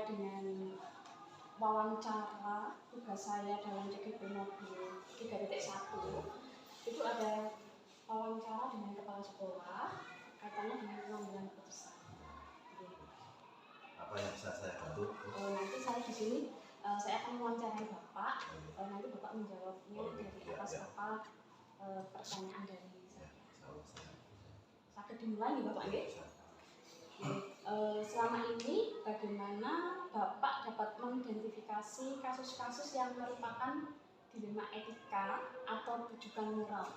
terkait dengan wawancara tugas saya dalam CGP modul 3.1 itu ada wawancara dengan kepala sekolah kaitannya dengan pengambilan keputusan. Apa yang bisa saya bantu? Nanti saya di sini saya akan mewawancarai Bapak. Nanti Bapak menjawabnya dari atas apa pertanyaan dari saya. Sakit dimulai nih Bapak ya? Selama ini bagaimana Bapak dapat mengidentifikasi kasus-kasus yang merupakan dilema etika atau rujukan moral?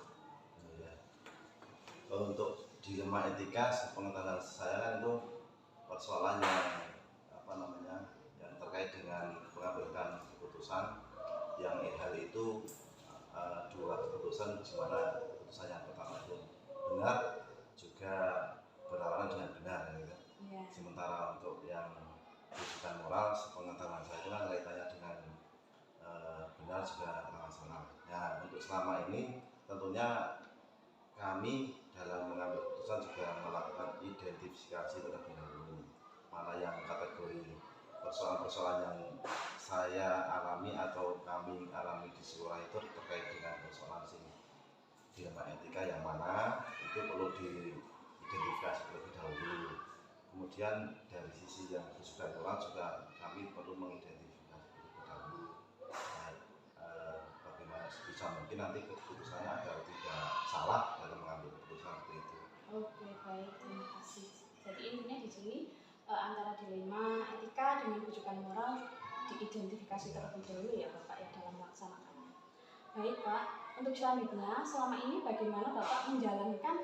Untuk dilema etika, sepengetahuan saya kan itu persoalan yang terkait dengan pengambilan keputusan yang hal itu dua keputusan, di mana keputusan yang pertama itu benar juga berlawanan dengan benar gitu. Yeah. Sementara untuk yang rujukan moral, sepengetahuan saya itu kan kaitannya dengan benar juga salah. Nah, untuk selama ini tentunya kami dalam mengambil keputusan juga melakukan identifikasi terlebih dahulu mana yang kategori persoalan-persoalan yang saya alami atau kami alami di sekolah itu terkait dengan persoalan dilema etika yang mana itu perlu diidentifikasi terlebih dahulu. Kemudian dari sisi yang rujukan moral juga kami perlu mengidentifikasi terlebih dahulu. Bagaimana bisa mungkin nanti keputusannya agar tidak salah dalam mengambil keputusan seperti itu. Oke, baik, terima kasih. Jadi intinya di sini antara dilema etika dengan rujukan moral diidentifikasi terlebih dahulu ya Bapak ya dalam melaksanakannya. Baik Pak, untuk selanjutnya selama ini bagaimana Bapak menjalankan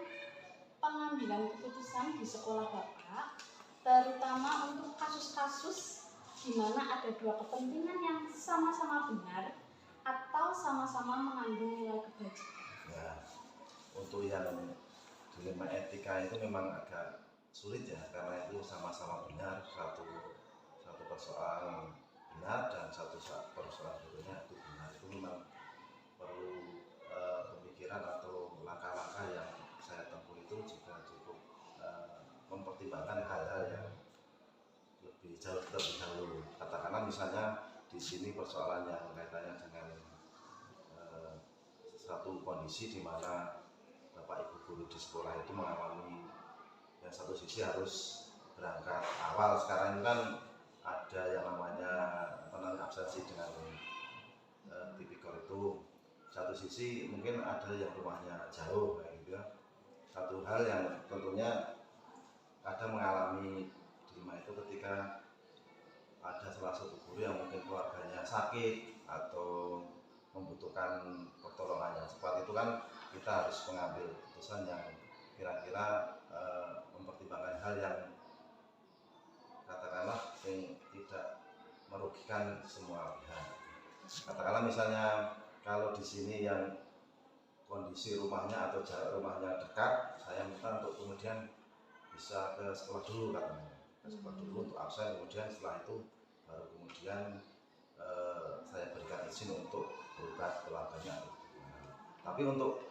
pengambilan keputusan di sekolah Bapak, terutama untuk kasus-kasus di mana ada dua kepentingan yang sama-sama benar atau sama-sama mengandung nilai kebajikan. Ya, untuk yang dilema etika itu memang agak sulit ya, karena itu sama-sama benar, satu persoalan benar dan satu persoalan berikutnya itu benar. Itu memang perlu pemikiran atau langkah-langkah yang saya tempuh itu juga cukup mempertimbangkan hal-hal yang lebih jauh terlebih dahulu. Katakanlah misalnya di sini persoalan yang kaitannya dengan satu kondisi di mana Bapak Ibu guru di sekolah itu mengalami yang satu sisi harus berangkat awal. Sekarang ini kan ada yang namanya absensi dengan tipikor itu. Satu sisi mungkin ada yang rumahnya jauh kayak gitu ya. Satu hal yang tentunya kadang mengalami dilema itu ketika ada salah satu guru yang mungkin keluarganya sakit atau membutuhkan pertolongan yang cepat. Itu kan kita harus mengambil keputusan yang kira-kira mempertimbangkan hal yang katakanlah yang tidak merugikan semua pihak. Katakanlah misalnya kalau di sini yang kondisi rumahnya atau jarak rumahnya dekat, saya minta untuk kemudian bisa ke sekolah dulu katanya, ke sekolah dulu untuk absen, kemudian setelah itu baru kemudian saya berikan izin untuk berobat keluarganya. Tapi untuk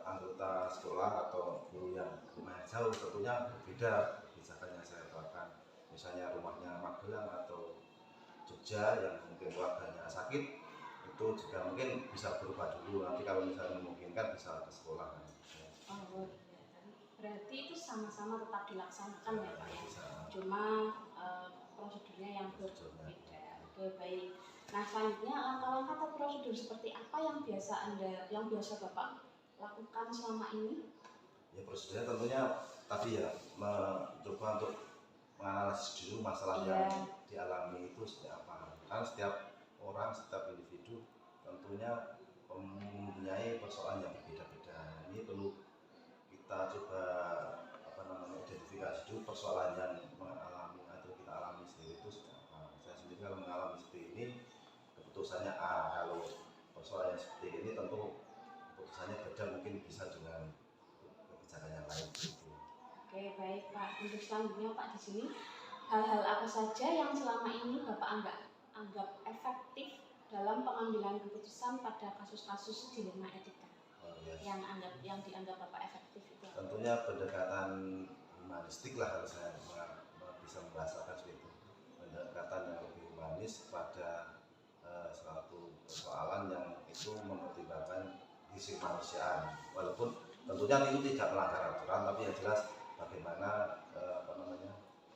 anggota sekolah atau guru yang rumahnya jauh tentunya berbeda kebijakan yang saya terapkan. Misalnya rumahnya Magelang atau Jogja yang mungkin keluarganya sakit, itu juga mungkin bisa berubah dulu. Nanti kalau misalnya memungkinkan bisa ke sekolah. Oh, berarti itu sama-sama tetap dilaksanakan ya Pak ya? Cuma prosedurnya yang berbeda. Oke, baik. Nah selanjutnya langkah-langkah atau prosedur seperti apa yang biasa Bapak lakukan selama ini? Ya prosedurnya tentunya tadi ya mencoba untuk menganalisis dulu masalah yang dialami itu seperti apa. Karena setiap orang, setiap individu tentunya mempunyai persoalan yang berbeda-beda. Ini perlu kita coba identifikasi dulu persoalan yang mengalami atau kita alami sendiri itu seperti apa. Saya sendiri kalau mengalami seperti ini keputusannya A, kalau persoalan yang seperti ini tentu keputusannya beda, mungkin bisa dengan kebijakan yang lain gitu. Oke, baik Pak. Untuk selanjutnya Pak di sini hal-hal apa saja yang selama ini Bapak anggap efektif dalam pengambilan keputusan pada kasus-kasus dilema etika? Yang dianggap Bapak efektif itu? Tentunya pendekatan humanistik lah, kalau saya bisa membahasakan seperti itu. pendekatan yang lebih humanis pada suatu persoalan yang itu mempertimbangkan sisi kemanusiaan, walaupun tentunya itu tidak melanggar aturan, tapi yang jelas bagaimana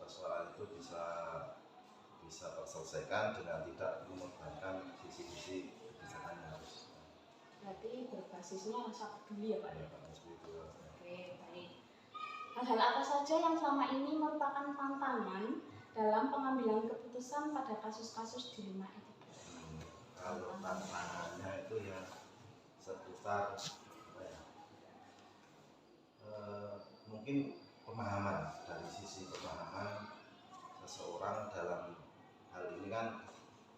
persoalan itu bisa terselesaikan dengan tidak mengorbankan sisi-sisi kebijakan yang harus. Berarti berbasisnya rasa peduli ya Pak ya? Itu. Oke, baik. Hal-hal apa saja yang selama ini merupakan tantangan dalam pengambilan keputusan pada kasus-kasus dilema etika? Kalau tantangannya itu ya seputar mungkin pemahaman, dari sisi pemahaman seseorang dalam hal ini kan,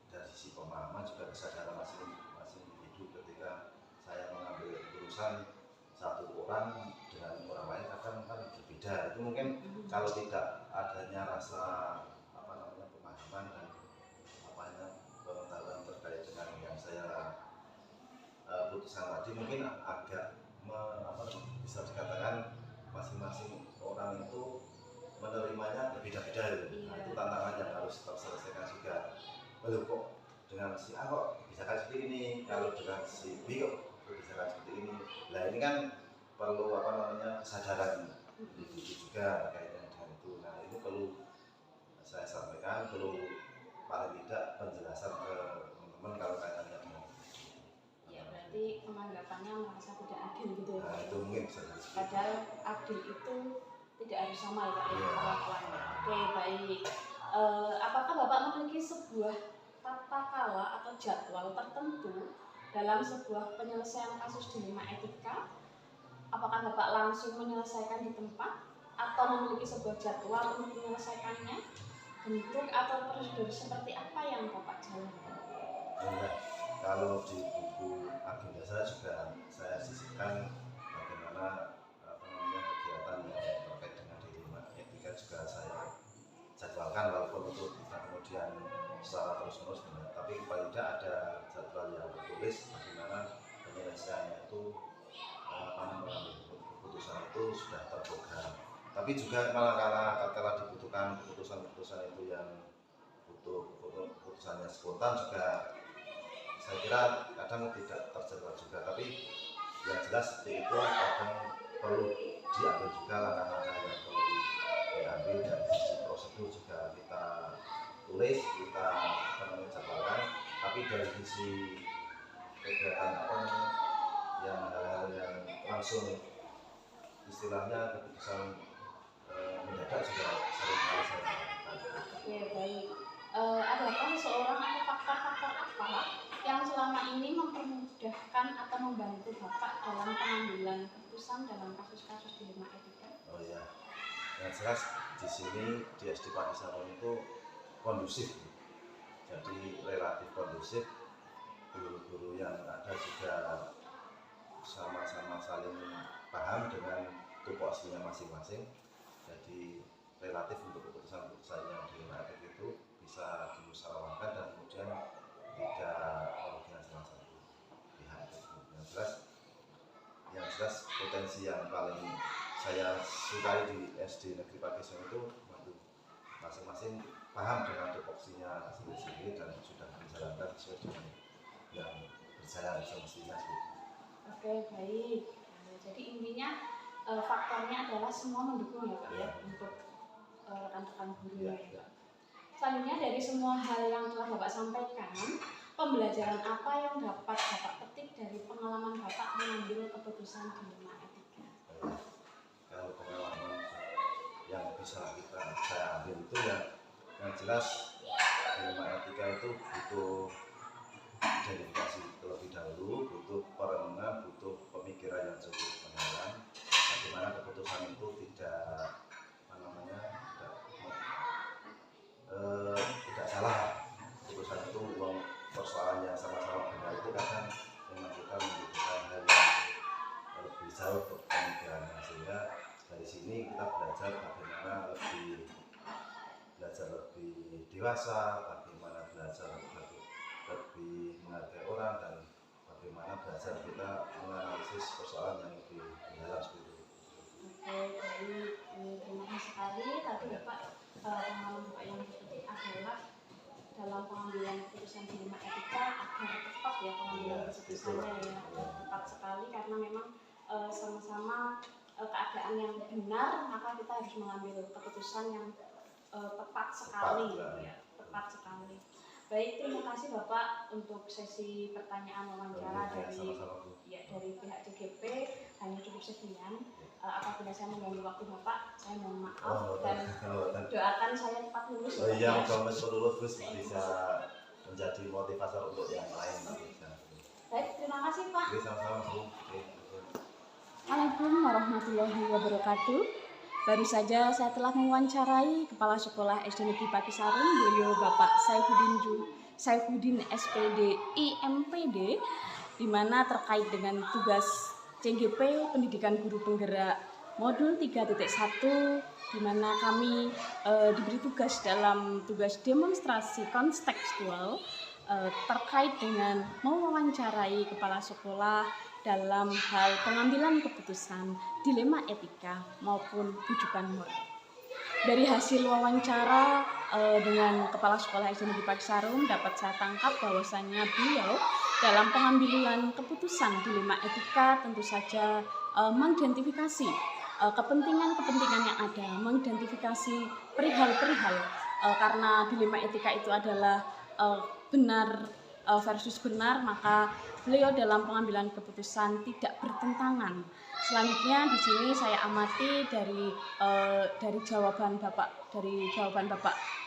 dari sisi pemahaman juga kesadaran masing-masing individu. Ketika saya mengambil keputusan, satu orang dengan orang lain kadang kan berbeda. Itu mungkin kalau tidak adanya rasa pemahaman dan pengetahuan terkait dengan yang saya putusan tadi, mungkin agak bisa dikatakan masing-masing orang itu menerimanya berbeda-beda. Nah, itu tantangan yang harus terselesaikan juga. Lalu kok dengan si A kok bisa seperti ini, kalau dengan si B kok bisa seperti ini. Nah, ini kan perlu kesadaran individu juga kaitannya dengan itu. Nah, ini perlu saya sampaikan, perlu paling tidak penjelasan ke teman-teman kalau kaitannya dengan ya, berarti penganggapannya merasa tidak adil gitu ya. Nah, itu mungkin bisa jadi. Padahal adil itu tidak harus sama ya Pak ya, perlakuannya. Oke, baik. Apakah Bapak memiliki sebuah tata kala atau jadwal tertentu dalam sebuah penyelesaian kasus dilema etika? Apakah Bapak langsung menyelesaikan di tempat atau memiliki sebuah jadwal untuk menyelesaikannya? Bentuk atau prosedur seperti apa yang Bapak jalankan? Ya, kalau di buku agenda saya juga saya sisihkan bagaimana kegiatan yang terkait dengan dilema etika juga saya jadwalkan, walaupun itu tidak kemudian secara terus-menerus, tapi paling tidak ada jadwal yang tertulis bagaimana penyelesaiannya itu mengambil keputusan itu sudah terprogram. Tapi juga kalau dibutuhkan keputusan-keputusan itu yang butuh keputusannya spontan juga saya kira kadang tidak terjadwal juga, tapi yang jelas seperti itu kadang perlu diambil juga langkah-langkah yang perlu diambil, dan sisi prosedur juga kita tulis, kita jadwalkan. Tapi dari sisi kegiatan yang hal-hal yang langsung istilahnya keputusan mendadak juga sering kali saya lakukan. Oke, baik. Adakah seseorang atau faktor-faktor apa yang selama ini mempermudahkan atau membantu Bapak dalam pengambilan keputusan dalam kasus-kasus dilema etika? Oh ya, yang jelas di sini di SD Pati Saron itu kondusif, jadi relatif kondusif. Guru-guru yang ada juga sama-sama saling paham dengan tupoksinya masing-masing, jadi relatif untuk keputusan-keputusan yang dilema etika itu bisa dimusyawarahkan dan kemudian tidak merugikan salah satu pihak. Yang jelas potensi yang paling saya sukai di SD Negeri Pati Saron itu masing-masing paham dengan tupoksinya sendiri-sendiri dan sudah menjalankan sesuai dengan yang berjalan semestinya. Oke, baik. Jadi intinya faktornya adalah semua mendukung ya Pak ya, untuk rekan-rekan gurunya ya Pak. Selanjutnya, dari semua hal yang telah Bapak sampaikan, pembelajaran apa yang dapat Bapak petik dari pengalaman Bapak mengambil keputusan dilema etika? Kalau pengalaman yang bisa saya ambil itu yang jelas dilema etika itu butuh identifikasi terlebih dahulu, butuh perenungan, butuh pemikiran yang cukup mendalam. Bagaimana keputusan itu tidak salah. Keputusan itu persoalan yang sama-sama benar itu kadang memang kita membutuhkan hal yang lebih jauh pemikirannya, sehingga dari sini kita belajar bagaimana lebih dewasa, bagaimana belajar lebih menghargai orang, dan bagaimana belajar kita menganalisis persoalan yang lebih mendalam seperti itu. Oke, baik. Terima kasih sekali. Tadi Bapak pengalaman Bapak yang seperti adalah dalam pengambilan keputusan dilema etika agar tepat ya pengambilan keputusannya ya, tepat sekali karena memang sama-sama keadaan yang benar, maka kita harus mengambil keputusan yang tepat sekali ya, tepat sekali. Baik, terima kasih Bapak untuk sesi pertanyaan wawancara dari pihak CGP. Hanya cukup sekian. Apabila saya mengganggu waktu Bapak, saya mohon maaf dan doakan saya cepat lulus. Iya, kalau cepat lulus terus bisa menjadi motivator untuk yang lain. Baik, terima kasih Pak. Sama-sama. Assalamualaikum warahmatullahi wabarakatuh. Baru saja saya telah mewawancarai Kepala Sekolah SD Negeri Pati Sarum, beliau Bapak Saifuddin SPD IMPD, di mana terkait dengan tugas CGP Pendidikan Guru Penggerak Modul 3.1, di mana kami diberi tugas dalam tugas demonstrasi kontekstual terkait dengan mewawancarai kepala sekolah dalam hal pengambilan keputusan dilema etika maupun rujukan moral. Dari hasil wawancara dengan Kepala Sekolah SD Negeri Pati Sarum dapat saya tangkap bahwasannya beliau dalam pengambilan keputusan dilema etika tentu saja mengidentifikasi kepentingan-kepentingan yang ada, mengidentifikasi perihal-perihal karena dilema etika itu adalah benar versus benar, maka beliau dalam pengambilan keputusan tidak bertentangan. Selanjutnya di sini saya amati dari jawaban Bapak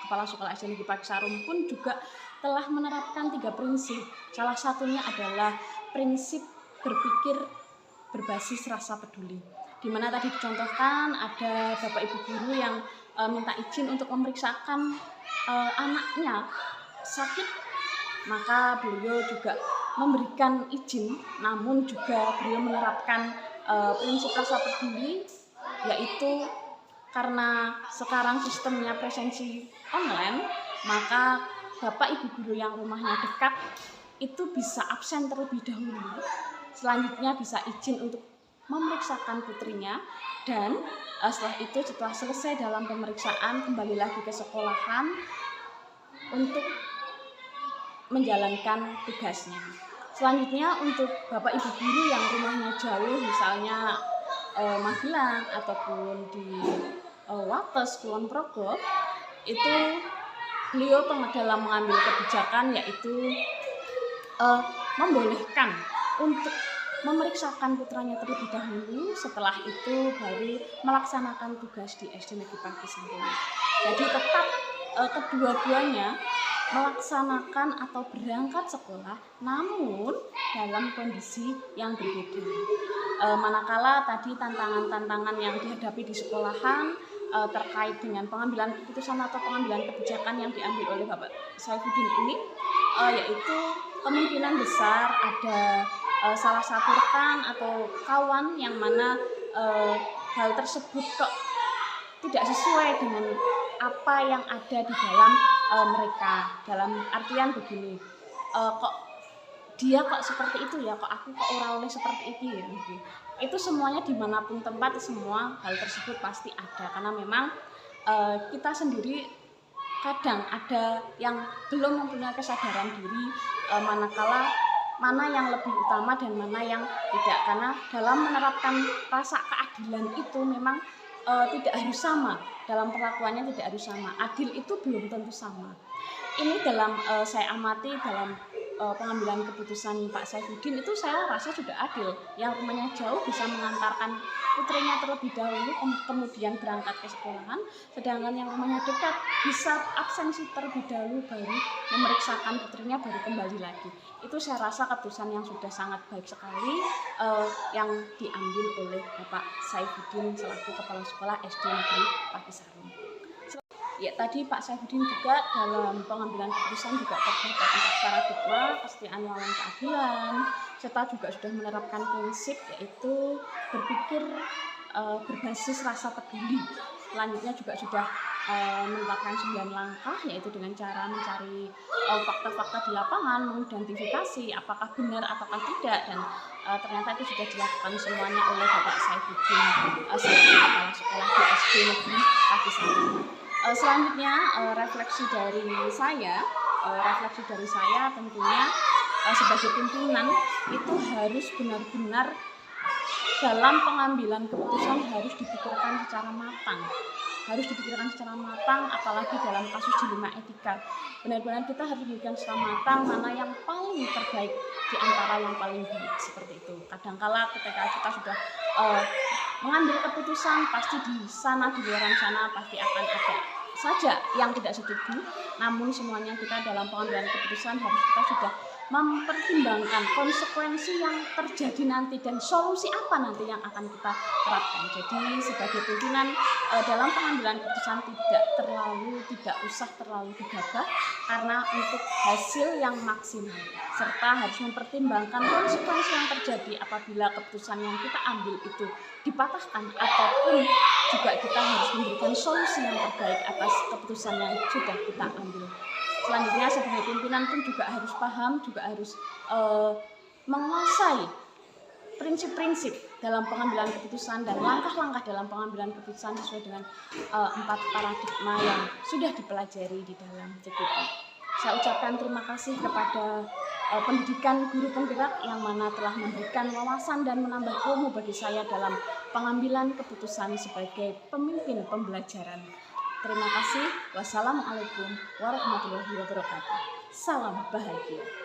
Kepala Sekolah SD Negeri Pati Sarum pun juga telah menerapkan 3 prinsip. Salah satunya adalah prinsip berpikir berbasis rasa peduli. Di mana tadi dicontohkan ada Bapak Ibu guru yang minta izin untuk memeriksakan anaknya sakit, maka beliau juga memberikan izin, namun juga beliau menerapkan prinsip rasa peduli, yaitu karena sekarang sistemnya presensi online, maka Bapak Ibu guru yang rumahnya dekat itu bisa absen terlebih dahulu, selanjutnya bisa izin untuk memeriksakan putrinya, dan setelah selesai dalam pemeriksaan kembali lagi ke sekolahan untuk menjalankan tugasnya. Selanjutnya untuk Bapak Ibu guru yang rumahnya jauh, misalnya Magelang ataupun di Wates, Kulon Progo, itu beliau dalam mengambil kebijakan yaitu membolehkan untuk memeriksakan putranya terlebih dahulu, setelah itu baru melaksanakan tugas di SD Negeri Pati Sarum. Jadi tetap kedua-duanya melaksanakan atau berangkat sekolah, namun dalam kondisi yang berbeda. Manakala tadi tantangan-tantangan yang dihadapi di sekolahan terkait dengan pengambilan keputusan atau pengambilan kebijakan yang diambil oleh Bapak Saifuddin ini, yaitu kemungkinan besar ada salah satu rekan atau kawan yang mana hal tersebut kok tidak sesuai dengan apa yang ada di dalam mereka, dalam artian begini, kok dia kok seperti itu ya, kok aku kok ora oleh seperti itu ya. Itu semuanya dimanapun tempat, semua hal tersebut pasti ada, karena memang kita sendiri kadang ada yang belum mempunyai kesadaran diri manakala mana yang lebih utama dan mana yang tidak, karena dalam menerapkan rasa keadilan itu memang tidak harus sama, dalam perlakuannya tidak harus sama, adil itu belum tentu sama. Ini dalam saya amati dalam pengambilan keputusan Pak Saifuddin itu saya rasa sudah adil. Yang rumahnya jauh bisa mengantarkan putrinya terlebih dahulu, kemudian berangkat ke sekolahan, sedangkan yang rumahnya dekat bisa absensi terlebih dahulu baru memeriksakan putrinya baru kembali lagi. Itu saya rasa keputusan yang sudah sangat baik sekali yang diambil oleh Bapak Saifuddin selaku Kepala Sekolah SD Negeri Pati Sarum. Ya, tadi Pak Saifuddin juga dalam pengambilan keputusan juga terdapat 4 paradigma kesetiaan lawan keadilan, serta juga sudah menerapkan prinsip yaitu berpikir berbasis rasa peduli. Selanjutnya juga sudah menerapkan 9 langkah, yaitu dengan cara mencari fakta-fakta di lapangan, mengidentifikasi apakah benar ataukah tidak, dan ternyata itu sudah dilakukan semuanya oleh Bapak Saifuddin sebagai Kepala Sekolah di SD Negeri Pati Sarum. Selanjutnya refleksi dari saya refleksi dari saya tentunya sebagai pimpinan itu harus benar-benar dalam pengambilan keputusan harus dipikirkan secara matang. Apalagi dalam kasus dilema etika. Benar-benar kita harus memikirkan secara matang mana yang paling terbaik di antara yang paling baik, seperti itu. Kadangkala ketika kita sudah mengambil keputusan, pasti di sana, di luar sana pasti akan ada saja yang tidak setuju. Namun semuanya kita dalam pengambilan keputusan harus kita sudah mempertimbangkan konsekuensi yang terjadi nanti dan solusi apa nanti yang akan kita terapkan. Jadi sebagai pimpinan dalam pengambilan keputusan tidak usah terlalu gegabah karena untuk hasil yang maksimal, serta harus mempertimbangkan konsekuensi yang terjadi apabila keputusan yang kita ambil itu dipatahkan, ataupun juga kita harus memberikan solusi yang terbaik atas keputusan yang sudah kita ambil. Selanjutnya sebagai pimpinan pun juga harus paham, juga harus menguasai prinsip-prinsip dalam pengambilan keputusan dan langkah-langkah dalam pengambilan keputusan sesuai dengan 4 paradigma yang sudah dipelajari di dalam CPP. Saya ucapkan terima kasih kepada pendidikan guru penggerak yang mana telah memberikan wawasan dan menambah ilmu bagi saya dalam pengambilan keputusan sebagai pemimpin pembelajaran. Terima kasih. Wassalamualaikum warahmatullahi wabarakatuh. Salam bahagia.